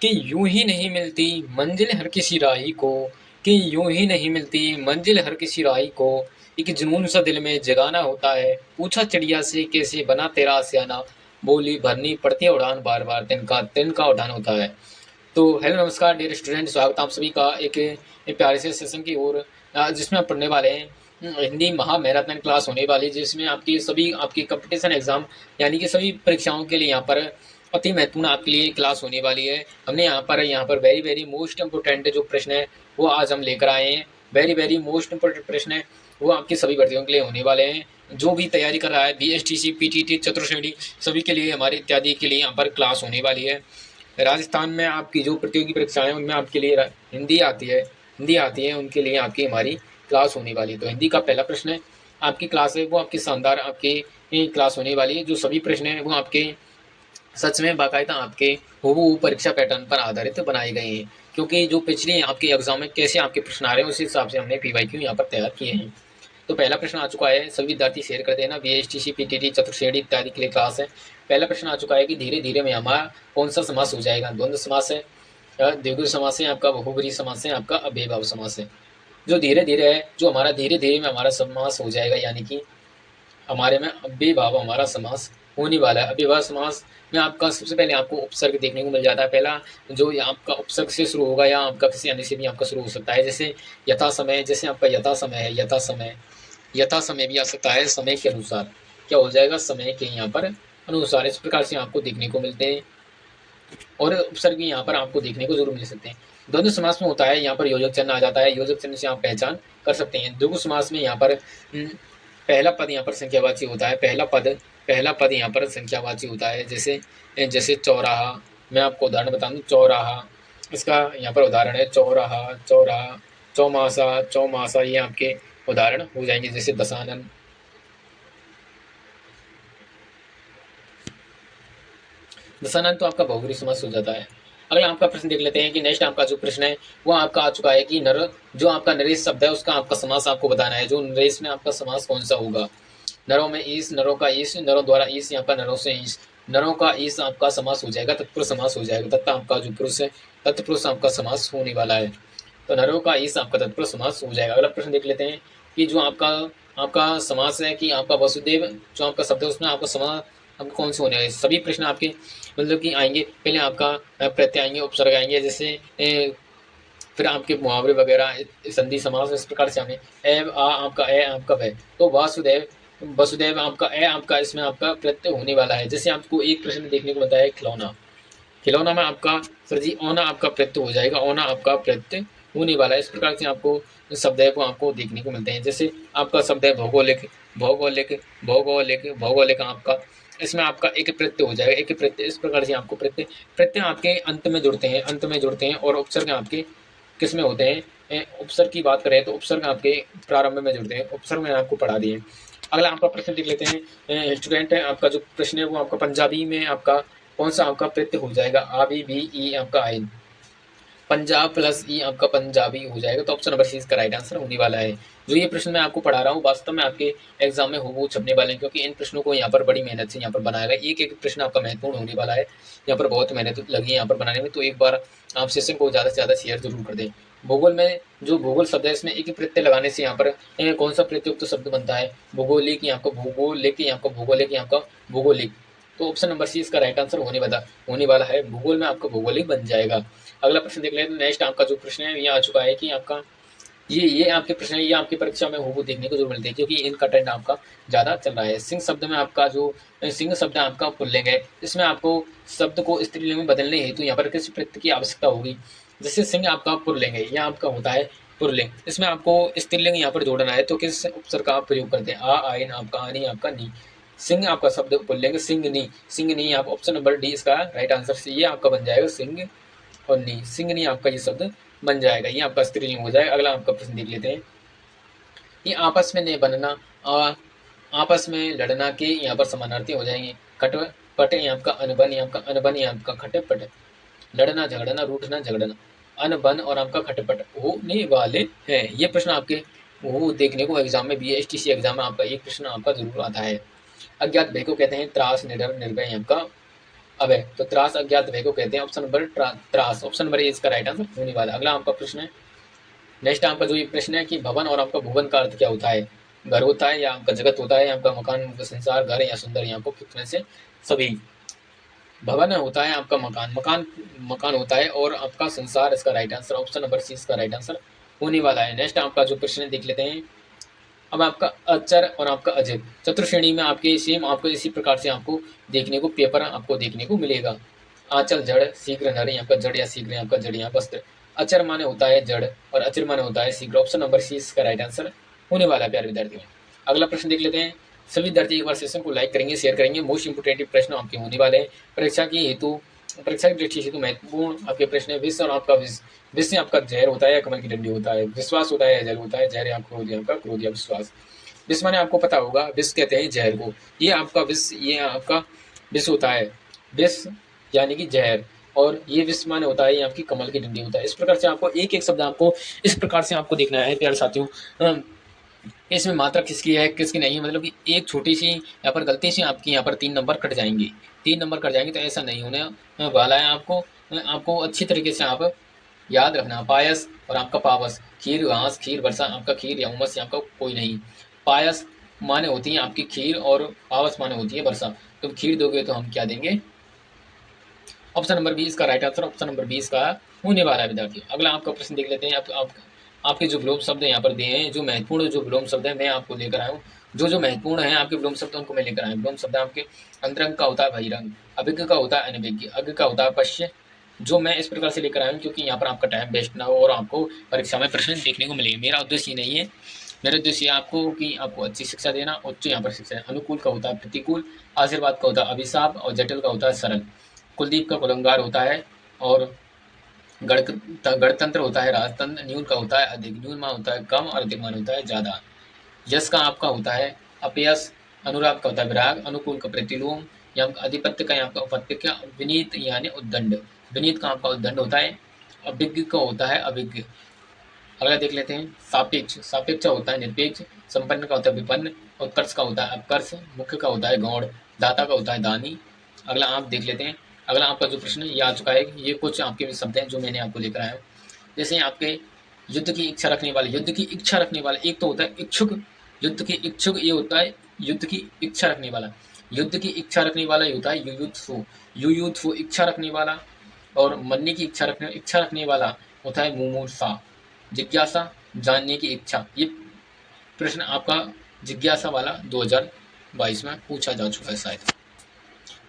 कि यूं ही नहीं मिलती मंजिल हर किसी राही को, कि यूं ही नहीं मिलती मंजिल हर किसी राही को। एक जुनून सा दिल में जगाना होता है, पूछा चिड़िया से कैसे बना तेरा आशियाना, बोली भरनी पड़ती है उड़ान बार बार, तिनका उड़ान होता है। तो हेलो नमस्कार डियर स्टूडेंट, स्वागत है आप सभी का एक प्यारे से सेशन की ओर, जिसमें आप पढ़ने वाले हैं हिंदी महा मैराथन क्लास होने वाली है, जिसमें आपकी सभी आपकी कंपटीशन एग्जाम यानी कि सभी परीक्षाओं के लिए यहाँ पर अति महत्वपूर्ण आपके लिए क्लास होने वाली है। हमने यहाँ पर वेरी वेरी मोस्ट इम्पोर्टेंट जो प्रश्न है वो आज हम लेकर आए हैं। वेरी वेरी मोस्ट इम्पोर्टेंट प्रश्न है वो आपकी सभी भर्तियों के लिए होने वाले हैं। जो भी तैयारी कर रहा है BSTC PTT चतुर्श्रेणी सभी के लिए हमारे इत्यादि के लिए यहाँ पर क्लास होने वाली है। राजस्थान में आपकी जो प्रतियोगी परीक्षाएं हैं उनमें आपके लिए हिंदी आती है उनके लिए आपकी हमारी क्लास होने वाली है। तो हिंदी का पहला प्रश्न है, आपकी क्लास है वो आपकी शानदार आपकी क्लास होने वाली है। जो सभी प्रश्न हैं वो आपके सच में बाकायदा आपके हूबहू परीक्षा पैटर्न पर आधारित बनाए गए हैं, क्योंकि जो पिछले आपके एग्जाम में कैसे आपके प्रश्न आ रहे हैं उस हिसाब से हमने PYQ यहाँ पर तैयार किए हैं। तो पहला प्रश्न आ चुका है, सभी विद्यार्थी शेयर कर देना। BSTC PTT चतुर्श्रेणी इत्यादि के लिए क्लास है। पहला प्रश्न आ चुका है कि धीरे धीरे में हमारा कौन सा समास हो जाएगा। द्वंद्व समास है, द्विगु समास है, आपका बहुब्रीहि समास है, आपका अव्ययभाव समास है। जो धीरे धीरे है, जो हमारा धीरे धीरे में हमारा समास हो जाएगा, यानी कि हमारे में अव्ययभाव हमारा समास होने वाला है। अव्ययभाव समास में आपका सबसे पहले आपको उपसर्ग देखने को मिल जाता है। पहला जो आपका उपसर्ग से शुरू होगा या आपका किसी अन्य से भी आपका शुरू हो सकता है, जैसे यथा समय, जैसे आपका यथा समय है, यथा समय भी आ सकता है, समय के अनुसार। क्या हो जाएगा, समय के यहाँ पर अनुसार। इस प्रकार से आपको देखने को मिलते हैं और उपसर्ग भी यहाँ पर आपको देखने को जरूर मिल सकते हैं। द्वंद्व समास में होता है यहाँ पर योजक चिन्ह आ जाता है, योजक चिन्ह से आप पहचान कर सकते हैं। द्विगु समास में यहाँ पर पहला पद यहाँ पर संख्यावाची होता है, पहला पद यहाँ पर संख्यावाची होता है। जैसे चौराहा, मैं आपको उदाहरण बता दूं, चौराहा इसका यहाँ पर उदाहरण है, चौराहा। चौमासा ये आपके उदाहरण हो जाएंगे। जैसे दशानन तो आपका बहुब्रीहि समास हो जाता है। अगला आपका प्रश्न देख लेते हैं कि नेक्स्ट आपका जो प्रश्न है वो आपका आ चुका है कि जो आपका नरेश शब्द है उसका आपका समास आपको बताना है। जो नरेश में आपका समास कौन सा होगा। नरों में ईश, नरों का ईश, नरों द्वारा ईश, यहाँ पर नरों से ईश, नरों का ईश आपका समास हो जाएगा, तत्पुरुष समास हो जाएगा। तथा आपका जो पुरुष है तत्पुरुष आपका समास होने वाला है, तो नरों का ईश आपका तत्पुरुष समास हो जाएगा। अगला प्रश्न देख लेते हैं कि जो आपका समास है कि आपका वसुदेव जो आपका शब्द है उसमें आपका समास आपको कौन से होने हैं। सभी प्रश्न आपके मतलब कि आएंगे, पहले आपका प्रत्यय आएंगे, उपसर्ग आएंगे, जैसे फिर आपके मुहावरे वगैरह, संधि समास, इस प्रकार से हमें आपका ए आपका व। तो वसुदेव आपका ए आपका इसमें आपका प्रत्यय होने वाला है। जैसे आपको एक प्रश्न देखने को मिलता है खिलौना में आपका सर जी औना आपका प्रत्यय हो जाएगा, औना आपका प्रत्यय होने वाला है। इस प्रकार से आपको शब्द है वो आपको देखने को मिलते हैं। जैसे आपका शब्द है भौगोलिक आपका इसमें आपका एक प्रत्यय हो जाएगा, एक प्रत्यय। इस प्रकार से आपको प्रत्यय आपके अंत में जुड़ते हैं और उपसर्ग आपके किस में होते हैं। उपसर्ग की बात करें तो उपसर्ग आपके प्रारंभ में जुड़ते हैं। उपसर्ग मैंने आपको पढ़ा दिए। अगला आपका प्रश्न देख लेते हैं स्टूडेंट है। आपका जो प्रश्न है वो आपका पंजाबी में आपका कौन सा आपका प्रत्यय हो जाएगा। आ बी बी ई आपका आइन, पंजाब प्लस ई आपका पंजाबी हो जाएगा। तो ऑप्शन नंबर सी इसका राइट आंसर होने वाला है। जो ये प्रश्न मैं आपको पढ़ा रहा हूँ वास्तव में आपके एग्जाम में हूबहू छपने वाले हैं, क्योंकि इन प्रश्नों को यहाँ पर बड़ी मेहनत से यहाँ पर बनाया गया। एक प्रश्न आपका महत्वपूर्ण होने वाला है, यहाँ पर बहुत मेहनत लगी है यहाँ पर बनाने में। तो एक बार आप सेशन को ज़्यादा से ज़्यादा शेयर जरूर कर दें। भूगोल में जो भूगोल शब्द है इसमें एक प्रत्यय लगाने से यहाँ पर कौन सा प्रत्युक्त शब्द बनता है। भूगोलिक, यहाँ का भूगोलिक। तो ऑप्शन नंबर सी इसका राइट आंसर होने वाला है। भूगोल में आपका भौगोलिक बन जाएगा। अगला प्रश्न देख लेते हैं। नेक्स्ट आपका जो प्रश्न है ये आ चुका है कि आपका ये आपके प्रश्न है, ये आपकी परीक्षा में हूबहू देखने को जरूर मिलते हैं, क्योंकि इनका ट्रेंड आपका ज्यादा चल रहा है। सिंह शब्द में आपका जो सिंह शब्द आपका पुल्लिंग है, इसमें आपको शब्द को स्त्रीलिंग में बदलने हेतु यहाँ पर किसी प्रत्यय की आवश्यकता होगी। जैसे सिंह आपका पुल्लिंग है, यह आपका होता है पुल्लिंग, इसमें आपको स्त्रीलिंग यहाँ पर जोड़ना है, तो किस उपसर्ग का आप प्रयोग करते हैं। आइन आपका आनी आपका नी। सिंह आपका शब्द पुल्लिंग, सिंगनी आप ऑप्शन नंबर डी इसका राइट आंसर। ये आपका बन जाएगा सिंह और नी, सिंगनी आपका ये शब्द बन जाएगा, ये आपका स्त्रीलिंग हो जाएगा। अगला आपका प्रश्न देख लेते हैं। ये आपस में नहीं बनना, आपस में लड़ना के यहाँ पर समानार्थी हो जाएंगे। खटपट ये आपका अनबन, ये आपका अनबन, ये आपका खटपट। लड़ना झगड़ना, रूठना झगड़ना, अनबन और आपका खटपट होने वाले हैं। ये प्रश्न आपके वो देखने को एग्जाम में BSTC एग्जाम में आपका एक प्रश्न आपका जरूर आता है। अज्ञात भय को कहते हैं त्रास, निडर, निर्भय, आपका अब है तो त्रास अज्ञात भय को कहते हैं। ऑप्शन नंबर त्रास, ऑप्शन नंबर ए इसका राइट आंसर होने वाला। अगला आपका प्रश्न है, नेक्स्ट आपका जो ये प्रश्न है कि भवन और आपका भुवन का अर्थ क्या होता है? घर होता है या आपका जगत होता है या आपका मकान, संसार, घर या सुंदर, या आपको कितने से सभी। भवन होता है आपका मकान, मकान होता है, और आपका संसार इसका right answer, option number C इसका राइट आंसर होने वाला है। नेक्स्ट आपका जो प्रश्न देख लेते हैं। अब आपका अचर और आपका अजर चतुर्थ श्रेणी में आपके सेम आपको इसी प्रकार से आपको देखने को पेपर आपको देखने को मिलेगा। आंचल जड़, शीघ्र नर, आपका जड़ या शीघ्र, आपका जड़ या वस्त्र। अचर माने होता है जड़ और अचर माने होता है शीघ्र, ऑप्शन नंबर सी इसका राइट आंसर होने वाला है प्यारे विद्यार्थियों। अगला प्रश्न देख लेते हैं। सभी विद्यार्थी एक बार सेशन को लाइक करेंगे, शेयर करेंगे। मोस्ट इंपोर्टेंट प्रश्न आपके होने वाले हैं परीक्षा की दृष्टि हेतु महत्वपूर्ण आपके प्रश्न है। विष और आपका विष आपका जहर होता है या कमल की डंडी होता है? विश्वास होता है या जल होता है? जहर या क्रोध, आपका क्रोध या विश्वास। विष माने आपको पता होगा, विष कहते हैं जहर को। ये आपका विष, ये आपका विष होता है, विष यानी कि जहर, और ये विष माने होता है ये आपकी कमल की डंडी होता है। इस प्रकार से आपको एक एक शब्द आपको इस प्रकार से आपको देखना है प्यारे साथियों। इसमें मात्रा किसकी है किसकी नहीं है, मतलब कि एक छोटी सी यहाँ पर गलती से आपकी यहाँ पर 3 नंबर कट जाएंगे, 3 नंबर कट जाएंगे, तो ऐसा नहीं होने वाला है। आपको अच्छी तरीके से आप याद रखना। पायस और आपका पावस, खीर घास, खीर वर्षा, आपका खीर या उमस या आपका कोई नहीं। पायस माने होती है आपकी खीर और पावस माने होती है वर्षा। तो खीर दोगे तो हम क्या देंगे? ऑप्शन नंबर 20 का राइट आंसर, ऑप्शन नंबर 20 का होने वाला है विद्यार्थी। अगला आपका प्रश्न देख लेते हैं। आपके जो विलोम शब्द यहाँ पर दिए हैं, जो महत्वपूर्ण जो विलोम शब्द है मैं आपको लेकर आया हूँ। जो महत्वपूर्ण है आपके विलोम शब्द उनको मैं लेकर आया हूँ। विलोम शब्द आपके अंतरंग का होता है बहिरंग, अभिज्ञ का होता है अनभिज्ञ, अज्ञ का होता है पश्य। जो मैं इस प्रकार से लेकर आया हूँ क्योंकि यहाँ पर आपका टाइम वेस्ट ना हो और आपको परीक्षा में प्रश्न देखने को मिलेंगे। मेरा उद्देश्य ये नहीं है, मेरा उद्देश्य आपको कि आपको अच्छी शिक्षा देना, उच्च यहाँ पर शिक्षा। अनुकूल का होता है प्रतिकूल, आशीर्वाद का होता है अभिशाप, और जटिल का होता है सरल। कुलदीप का कुलंगार होता है, और गणतंत्र होता है राजतंत्र। न्यून का होता है अधिक, न्यून मान होता है कम, और अधिक मान होता है ज्यादा। यश का आपका होता है अपयश, अनुराग का होता है विराग, अनुकूल का प्रतिलोम, या अधिपत्य का आपका उपत्य का विनीत यानी उद्दंड, विनीत का आपका उद्दंड होता है। अभिज्ञ का होता है अभिज्ञ। अगला देख लेते हैं। सापेक्ष, सापेक्ष होता है निरपेक्ष, संपन्न का होता है विपन्न, उत्कर्ष का होता है अपकर्ष, मुख्य का होता है गौड़, दाता का होता है दानी। अगला आप देख लेते हैं। अगला आपका जो प्रश्न ये आ चुका है, ये कुछ आपके शब्द हैं जो मैंने आपको लेकर आया हूँ। जैसे आपके युद्ध की इच्छा रखने वाले, युद्ध की इच्छा रखने वाले, एक तो होता है इच्छुक, युद्ध की इच्छुक ये होता है युद्ध की इच्छा रखने वाला। युद्ध की इच्छा रखने वाला ये होता है युयुत्सु, युयुत्सु इच्छा रखने वाला। और मरने की इच्छा रखने वाला होता है मुमुर्षा। जिज्ञासा जानने की इच्छा, ये प्रश्न आपका जिज्ञासा वाला 2022 में पूछा जा चुका है शायद।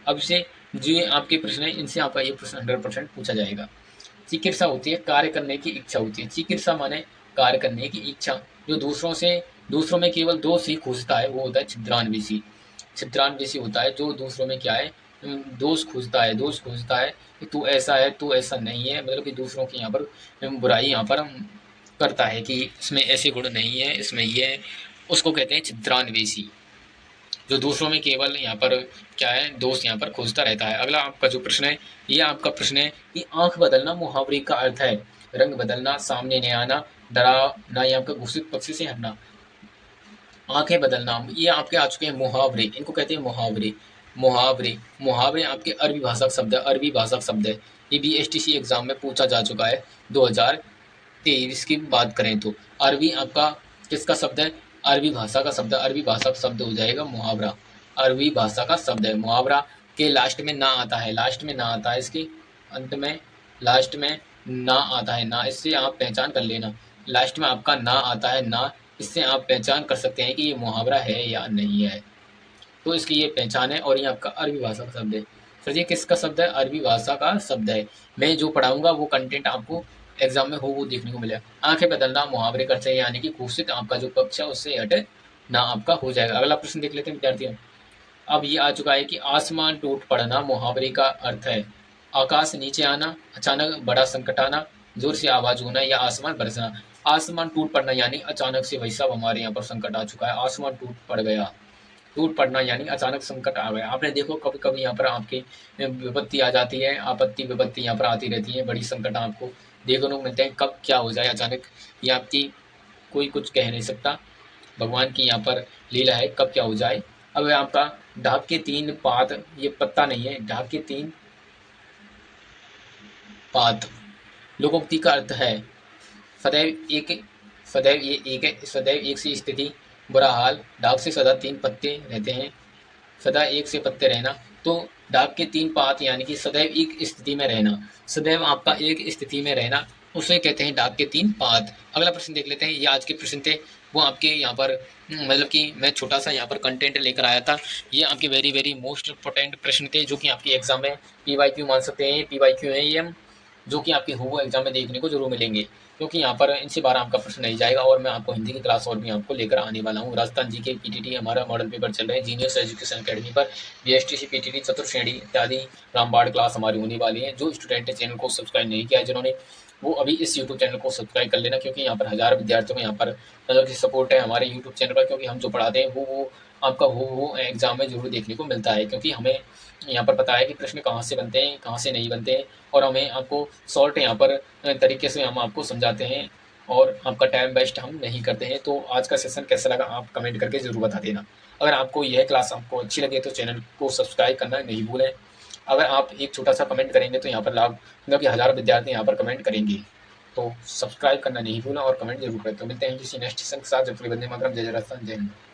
अब से जो आपके प्रश्न है इनसे आपका ये प्रश्न 100% पूछा जाएगा। चिकित्सा होती है कार्य करने की इच्छा होती है। चिकित्सा माने कार्य करने की इच्छा। जो दूसरों में केवल दोष ही खोजता है वो होता है छिद्रान्वेषी। छिद्रान्वेषी होता है जो दूसरों में क्या है दोष खोजता है कि तू ऐसा है, तू ऐसा नहीं है, मतलब कि दूसरों की यहाँ पर बुराई यहाँ पर करता है कि इसमें ऐसे गुण नहीं है, इसमें ये है, उसको कहते हैं छिद्रान्वेषी। जो दूसरों में केवल यहाँ पर क्या है दोष यहाँ पर खोजता रहता है। अगला आपका जो प्रश्न है ये आपका प्रश्न है कि आंख बदलना मुहावरे का अर्थ है। रंग बदलना, सामने नहीं आना, डराना, या आपका घोषित पक्षी से हटना। आंखें बदलना ये आपके आ चुके हैं मुहावरे, इनको कहते हैं मुहावरे। मुहावरे आपके अरबी भाषा का शब्द है, अरबी भाषा का शब्द है। ये BSTC एग्जाम में पूछा जा चुका है 2023 की बात करें तो। अरबी आपका किसका शब्द है? अरबी भाषा का शब्द है। अरबी भाषा का शब्द हो जाएगा मुहावरा। अरबी भाषा का शब्द है मुहावरा। के लास्ट में ना आता है, लास्ट में ना आता है, इसके अंत में लास्ट में ना आता है ना, इससे आप पहचान कर लेना। लास्ट में आपका ना आता है ना, इससे आप पहचान कर सकते हैं कि ये मुहावरा है या नहीं है। तो इसकी ये पहचान है। और ये आपका अरबी भाषा का शब्द है। सर ये किसका शब्द है? अरबी भाषा का शब्द है। मैं जो पढ़ाऊंगा वो कंटेंट आपको एग्जाम में हो वो देखने को मिलेगा। आंखें बदलना मुहावरे कर चाहिए, यानी कि घोषित आपका जो पक्ष है उससे हट ना आपका हो जाएगा। अगला प्रश्न देख लेते हैं विद्यार्थियों। अब ये आ चुका है कि आसमान टूट पड़ना मुहावरे का अर्थ है। आकाश नीचे आना, अचानक बड़ा संकट आना, जोर से आवाज होना, या आसमान बरसना। आसमान टूट पड़ना यानी अचानक से, वैसा हमारे यहाँ पर संकट आ चुका है, आसमान टूट पड़ गया। टूट पड़ना यानी अचानक संकट आ गया। आपने देखो कभी कभी यहाँ पर आपकी विपत्ति आ जाती है, आपत्ति विपत्ति यहाँ पर आती रहती है, बड़ी संकट आपको देखने को मिलते हैं। कब क्या हो जाए अचानक ये आपकी कोई कुछ कह नहीं सकता। भगवान की यहाँ पर लीला है कब क्या हो जाए। अब आपका ढाक के 3 पात, ये पत्ता नहीं है, ढाक के 3 पात। लोकोक्ति का अर्थ है सदैव एक सी स्थिति, बुरा हाल, डाक से सदा 3 पत्ते रहते हैं, सदा एक से पत्ते रहना। तो डाक के 3 पात यानी कि सदैव एक स्थिति में रहना, सदैव आपका एक स्थिति में रहना, उसे कहते हैं डाक के 3 पात। अगला प्रश्न देख लेते हैं। ये आज के प्रश्न थे, वो आपके यहाँ पर मतलब कि मैं छोटा सा यहाँ पर कंटेंट लेकर आया था। ये आपके वेरी वेरी मोस्ट इंपॉर्टेंट प्रश्न थे जो कि आपके एग्जाम में PYQ मान सकते हैं। PYQ है ये, जो कि आपके हुबहू एग्जाम में देखने को जरूर मिलेंगे, क्योंकि यहाँ पर इनसे बार आपका प्रश्न नहीं जाएगा। और मैं आपको हिंदी की क्लास और भी आपको लेकर आने वाला हूँ। राजस्थान जी के PTT हमारा मॉडल पेपर चल रहे हैं जीनियस एजुकेशन अकेडमी पर। BSTC PTT चतुर्थ श्रेणी इत्यादि रामबाड़ क्लास हमारी होने वाली है। जो स्टूडेंट ने चैनल को सब्सक्राइब नहीं किया है जिन्होंने, वो अभी इस यूट्यूब चैनल को सब्सक्राइब कर लेना, क्योंकि यहाँ पर 1000 विद्यार्थियों को यहाँ पर मतलब कि सपोर्ट है हमारे यूट्यूब चैनल पर। क्योंकि हम जो पढ़ाते हैं वो आपका वो एग्जाम में जरूर देखने को मिलता है, क्योंकि हमें यहाँ पर पता है कि प्रश्न कहाँ से बनते हैं, कहाँ से नहीं बनते हैं, और हमें आपको शॉर्ट यहाँ पर तरीके से हम आपको समझाते हैं और आपका टाइम वेस्ट हम नहीं करते हैं। तो आज का सेशन कैसा लगा आप कमेंट करके ज़रूर बता देना। अगर आपको यह क्लास आपको अच्छी लगे तो चैनल को सब्सक्राइब करना नहीं भूलें। अगर आप एक छोटा सा कमेंट करेंगे तो यहाँ पर लाभ मतलब कि 1000 विद्यार्थी यहाँ पर कमेंट करेंगे। तो सब्सक्राइब करना नहीं भूलें और कमेंट जरूर करें। तो मिलते हैं किसी नेक्स्ट सेशन के साथ। जब तक वंदे मातरम, जय जय राजस्थान, जय हिंद।